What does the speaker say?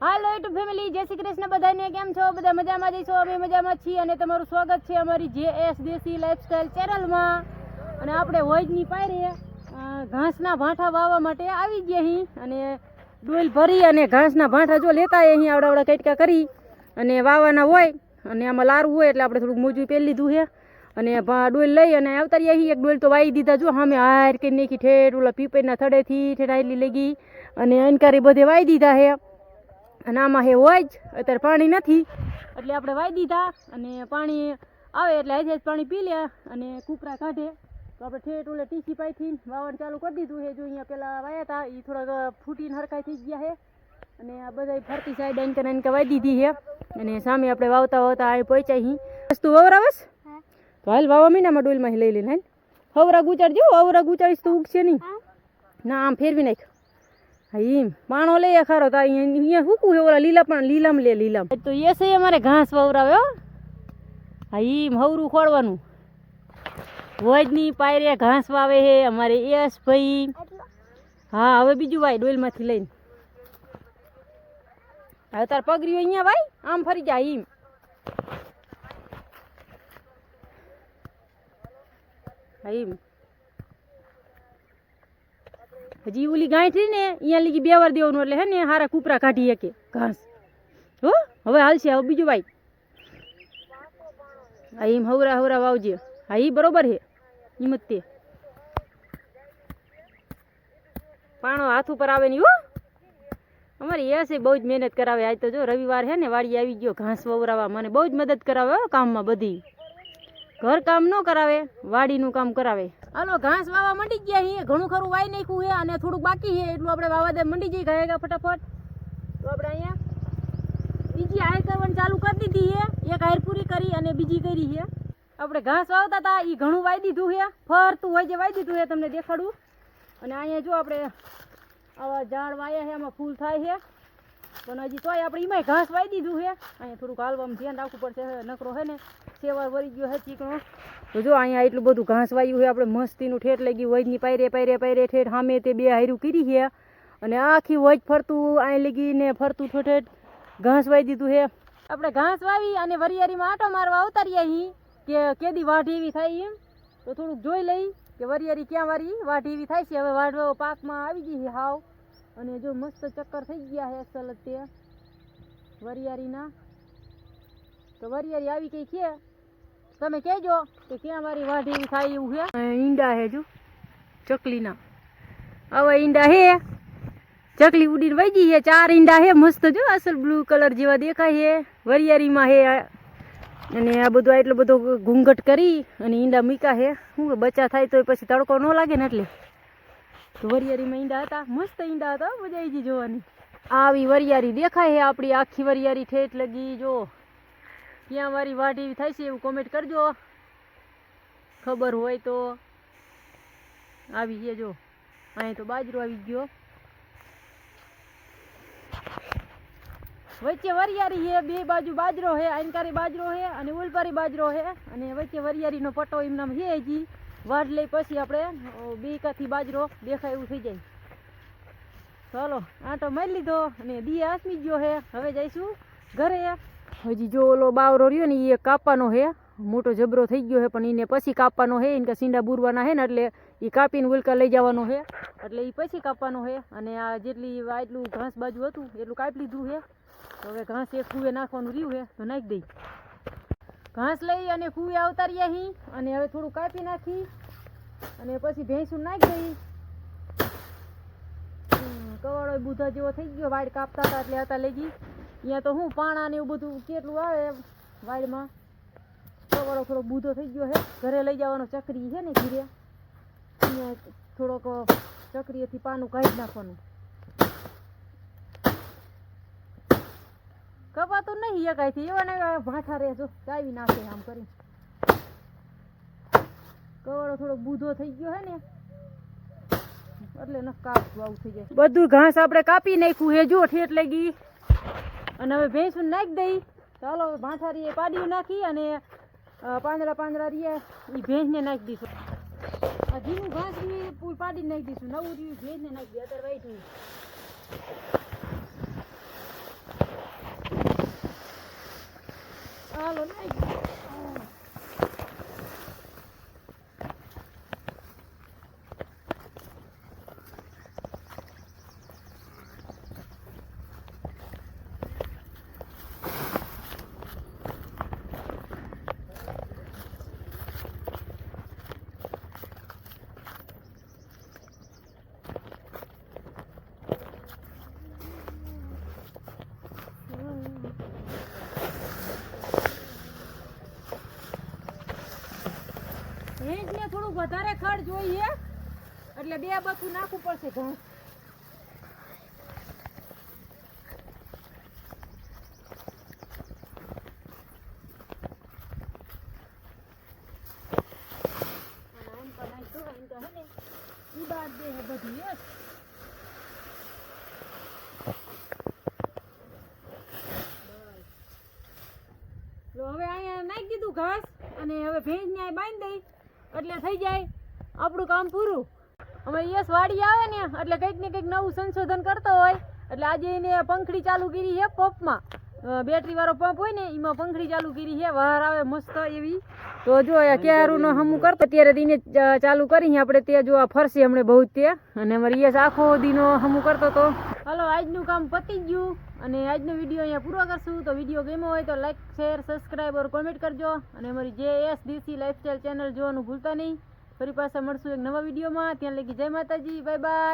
હાલો YouTube family, જય શ્રી કૃષ્ણ બધાને. કેમ છો? બધા મજામાં જઈશો? અમે મજામાં છીએ અને તમારું સ્વાગત છે અમારી JS દેશી લાઈફસ્ટાઈલ ચેનલમાં. અને આપણે હોજની પાયરે ઘાસના ભાંઠા વાવવા માટે આવી ગયા અહીં અને ડોલ ભરી અને ઘાસના ભાંઠા જો લેતા અહીં આવડાવડા કટકા કરી અને વાવવાના હોય અને આમાં લારવું હોય એટલે આપણે થોડુંક મોજું પહેરી લીધું છે અને ડોલ લઈ અને આવતારી અહીં એક ડોલ તો વાવી દીધા. જો સામે હાર કરી નાખી ઠેઠ ઓલા પીપળના થડેથી ઠેઠ આટલી લઈ ગઈ અને અનકારી બધે વાવી દીધા છે. અને આમાં હે હોય જ અત્યારે પાણી નથી એટલે આપણે વાવી દીધા અને પાણી આવે એટલે આજે પાણી પી લે અને કૂકરા કાઢે તો આપણે ઠેઠ ઓલે ટીસી પાઈથી વાવવાનું ચાલુ કરી દીધું છે. જો અહીંયા પેલા વાયા હતા એ થોડાક ફૂટીને હરખાઈ થઈ ગયા છે અને આ બધા ફરતી સાઈડ આનકા વાવી દીધી છે અને સામે આપણે વાવતા વાવતા અહીં પહોંચ્યા અહીં. વસ્તુ વવરાવસ તો હાલ વાવા મહિનામાં ડોલમાં લઈ લઈને હાલ હવરા ગુચાડજો. હવરા ગુચાડીશ તો ઉગશે નહીં ના, આમ ફેરવી નાખ. હા એમ પાણો લઈએ ખારો તો અહીંયા સૂકું છે ઓલા લીલા પણ લીલામ લે લીલામ તો એ છે અમારે ઘાસ વવરાવે. હા એમ હવરું ખોડવાનું વજની પાયરે ઘાસ વાવે છે અમારે યસ ભાઈ. હા હવે બીજું ભાઈ ડોલમાંથી લઈને હવે તાર પગર્યું અહીંયા ભાઈ આમ ફરી જાય એમ. હા એમ હજી ઓલી ગાંઠી ને અહીંયા લીધી 2 વાર દેવાનું એટલે હે ને હારા કૂપરા કાઢી શકે ઘાસ. હો હવે હાલશે. હવે બીજું ભાઈ હા એમ હવરા હવરા વાવજે. હા એ બરોબર છે હિંમત તે પાણો હાથ ઉપર આવે નહીં. હો અમારી એ છે બહુ જ મહેનત કરાવે. આજ તો જો રવિવાર છે ને વાડી આવી ગયો ઘાસ વવરાવા મને બહુ જ મદદ કરાવે કામમાં. બધી ઘર કામ ન કરાવે વાડીનું કામ કરાવે. હાલો ઘાસ વાવા મંડી ગયા છીએ. ઘણું ખરું વાઈ નાખ્યું છે અને થોડુંક બાકી છે એટલું આપણે વાવા દે મંડી જઈ ગયા ફટાફટ. તો આપણે અહીંયા બીજી હાયર કરવાની ચાલુ કરી દીધી છે. એક હાયર પૂરી કરી અને બીજી કરી છે. આપણે ઘાસ વાવતા હતા એ ઘણું વાઈ દીધું છે. ફરતું હોય જે વાઈ દીધું છે તમને દેખાડું. અને અહીંયા જો આપણે આવા ઝાડ વાયા છે આમાં ફૂલ થાય છે પણ હજી તોય આપણે એમાંય ઘાસ વાઈ દીધું છે. અહીંયા થોડુંક હાલવામાં ધ્યાન રાખવું પડશે. નકરો છે ને સેવાર વળી ગયો છે ચીકણો. તો જો અહીંયા એટલું બધું ઘાસ વાયું છે આપણે મસ્તીનું ઠેઠ લઈ ગયું વજની પાયરે પાયરે પાયરે ઠેઠ સામે તે 2 હાયરું કરી છે અને આખી વજ ફરતું અહીં લઈ ને ફરતું ઠેઠ ઘાસ વાવી દીધું છે. આપણે ઘાસ વાવી અને વરિયાળીમાં આંટો મારવા અવતારીએ અહીં કે કેદી વાઢી એવી થાય એમ તો થોડુંક જોઈ લઈ કે વરિયાળી ક્યાં વારી વાઢી એવી થાય છે. હવે વાઢવા પાકમાં આવી ગઈ છે હાવ અને જો મસ્ત ચક્કર થઈ ગયા છે અસલ તે વરિયાળીના. તો વરિયાળી આવી કઈ છે તમે કહેજો કે ક્યાં વારી વાઢી એવી થાય એવું છે. ઈંડા છે જો ચકલીના હવે ઈંડા હે ચકલી ઉડીને વહી ગઈ છે. 4 ઈંડા હે મસ્ત જો અસલ બ્લુ કલર જેવા દેખાય છે વરિયાળીમાં હે. અને આ બધું એટલો બધો ઘૂંઘટ કરી અને ઈંડા મૂક્યા છે. શું બચ્ચા થાય તો પછી તડકો ન લાગે ને એટલે તો વરિયાળીમાં ઈંડા હતા. મસ્ત ઈંડા હતા, મજા આવી ગઈ જોવાની. આવી વરિયાળી દેખાય છે આપણી આખી વરિયાળી ઠેઠ લગી. જો ક્યાં વારી વાઢી એવી થાય છે એવું કોમેન્ટ કરજો ખબર હોય તો. આવી ગયા જો અહીં તો બાજરો આવી ગયો. વચ્ચે વરિયાળી છે, 2 બાજુ બાજરો છે. આનકારી બાજરો છે અને ઉલપારી બાજરો છે અને વચ્ચે વરિયાળીનો પટ્ટો એમનામ છે. હજી વાઢ લઈ પછી આપણે 2 કાથી બાજરો દેખાય એવું થઈ જાય. ચાલો આંટો મારી લીધો અને દી આસમી ગયો છે. હવે જઈશું ઘરે. હજી જો ઓલો બાવરો રહ્યો ને એ કાપવાનો છે. મોટો જબરો થઈ ગયો છે પણ એને પછી કાપવાનો છે. એને સીંડા બુરવાના છે ને એટલે એ કાપીને ઉલકા લઈ જવાનો છે એટલે એ પછી કાપવાનો છે. અને આ જેટલી આટલું ઘાસ બાજુ હતું એટલું કાપી લીધું છે. તો હવે ઘાસ એક કુએ નાખવાનું રહ્યું છે તો નાખી દઈ. ઘાસ લઈ અને કુએ અવતારીએ અહીં અને હવે થોડું કાપી નાખી અને પછી ભેંસું નાખી દઈ. કવાળો બુધા જેવો થઈ ગયો. વાડ કાપતા હતા એટલે હતા લઈ ગઈ. અહીંયા તો હું પાણા ને એવું બધું કેટલું આવે વાડમાં. કવાળો થોડોક બુધો થઈ ગયો છે. ઘરે લઈ જવાનો ચકરી છે ને ઘીરે અહીંયા થોડોક ચકરીએથી પાનું કાઢી નાખવાનું. કપાતું નહીં એકાઈથી એવા ને ભાઠા રહેજો ચાવી નાખે આમ કરી. કવાળો થોડોક બુધો થઈ ગયો છે ને એટલે ન કાપવું આવું થઈ જાય. બધું ઘાસ આપણે કાપી નાખ્યું છે જો ઠેઠ લઈ ગઈ અને હવે ભેંસું નાખી દઈ. ચાલો ભાઠા રીએ પાડી નાખી અને પાંદડા રીએ એ ભેંસને નાખી દઈશું. આ જીનું ઘાસ પાડી નાખી દઈશું. નવું રહ્યું ભેંસને નાખી દઈએ અત્યારે વાઈટ. વધારે ખડ જોઈએ એટલે 2 બથું નાખવું પડશે ઘાસ. હવે અહીંયા નાખી દીધું ઘાસ અને હવે ભેંસને અહીં બાંધી દઈ એટલે થઈ જાય આપણું કામ પૂરું. અમે યસ વાડી આવે ને એટલે કંઈક ને કંઈક નવું સંશોધન કરતો હોય એટલે આજે એને પંખડી ચાલુ કરી છે પંપમાં. બેટરી વાળો પંપ હોય ને એમાં પંખડી ચાલુ કરી છે, બહાર આવે મસ્ત એવી. તો જો કેરું નો હમું કરતો અત્યારે તેને ચાલુ કરી આપણે તે જો આ ફરશે હમણે બહુ તે અને અમારી યસ આખો દીનો હમું કરતો તો. હાલો આજનું કામ પતી ગયું અને આજનો વિડીયો અહીંયા પૂરો કરશું. તો વિડીયો ગમ્યો હોય તો લાઈક શેર સબસ્ક્રાઈબ ઓર કોમેન્ટ કરજો અને અમારી JSDC લાઈફસ્ટાઈલ ચેનલ જોવાનું ભૂલતા નહીં. ફરી પાછા મળશું એક નવા વિડીયોમાં. ત્યાં લગી જય માતાજી, બાય બાય.